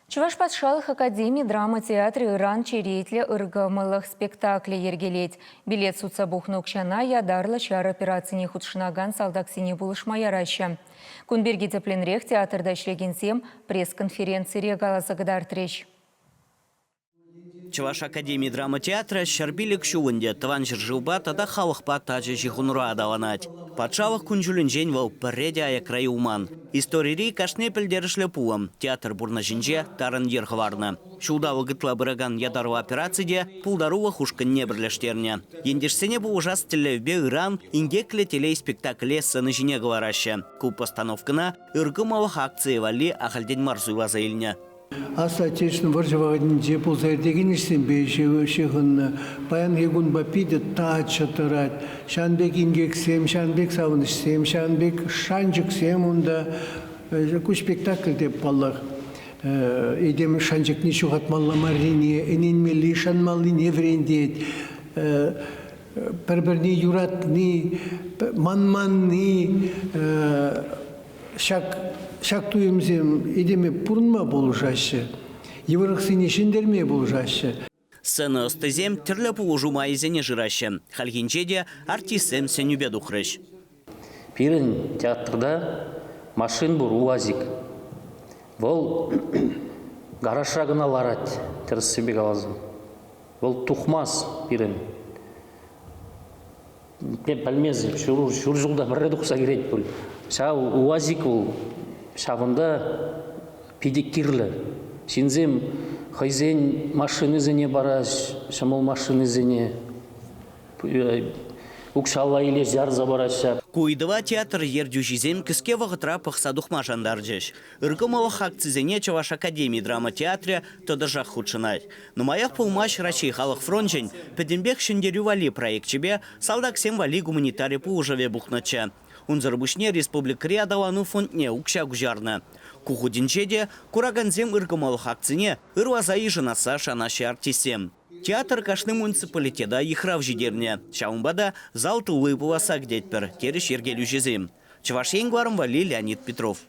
Чуваш патшалық академии драма театры Иран черетлі ыргамылық спектаклі ергелет. Билет сутса бухнукшана ядарлы шар операцияне худшынаган салдаксине булышма яраща. Кунберги тепленрех театрда ишлегенсем пресс-конференции регалазагдар трещ. Чуваш академии драма театра шарбилик шуынде тыван жылба тада халықпа тажы жихунура адаланать. Патшалық күнжүлін жен вал пірреде аякрай уман. Истории кашне пілдерішлі пуым. Театр бурна жинже тарын ерхварны. Шулдавы гытла бұраган ядарлы операцияде пулдаруы хушкын не бірлештерне. Ендешсене бұл ужас тілевбе Иран ингекле телей спектакле сыны жине глараще. Куп постановкына ыргымалық акции вали ахалден марзуйла заилне. Аса отечественно варжавагадин жепул зайдеген işsin бейшігін баян егун бапиде таат шатырат. Шанбек ингексем, шанбек савынышсем, шанбек шанжыксем онда күш спектакль деп баллах. Едем шанжык не шуғатмалла марине, эненмели шанмалли неврендет. Бір-бірне юратны, манманны, шак туемзем едеме пурнма болушашы, еврықсыне шендерме болушашы. Сцена остызем тірлі пулужу майзене жырашы. Халгинчеде артистсем сенюбе духрыш. Пирен театрда машин бур УАЗик. Вол гарашагына ларать терсебек алазым. Вол тухмас пирен. Пәлмезі, шур жылда бір дұқса керет бұл. УАЗик ол шағында педикирлі. Сензем хайзен машинызыне бараш, шамыл машинызыне. Укшалла иле жарза бараша. Куйдыва театр ердюжизем кіске вағытра пықсадуқма жандаржыш. Үргімалық акцизене Чуваш академии драма театре тодыржақ худшынай. Нумаях пулмаш рачей халық фронжен пәденбек шындерю вали проектчебе салдаксем вали гуманитарий пулжаве бухнача. Унзырбушне республик рядалану фондне укша гужарна. Кухудинчеде кураганзем ыргымалық акцине ырвазаи жынаса шанаши артисем. Театр кашны муниципалитеда ихрав жидерне. Шаумбада зал тулы буласа гдетпер, тереш ергелю жезем. Чуваш енгварым вали Леонид Петров.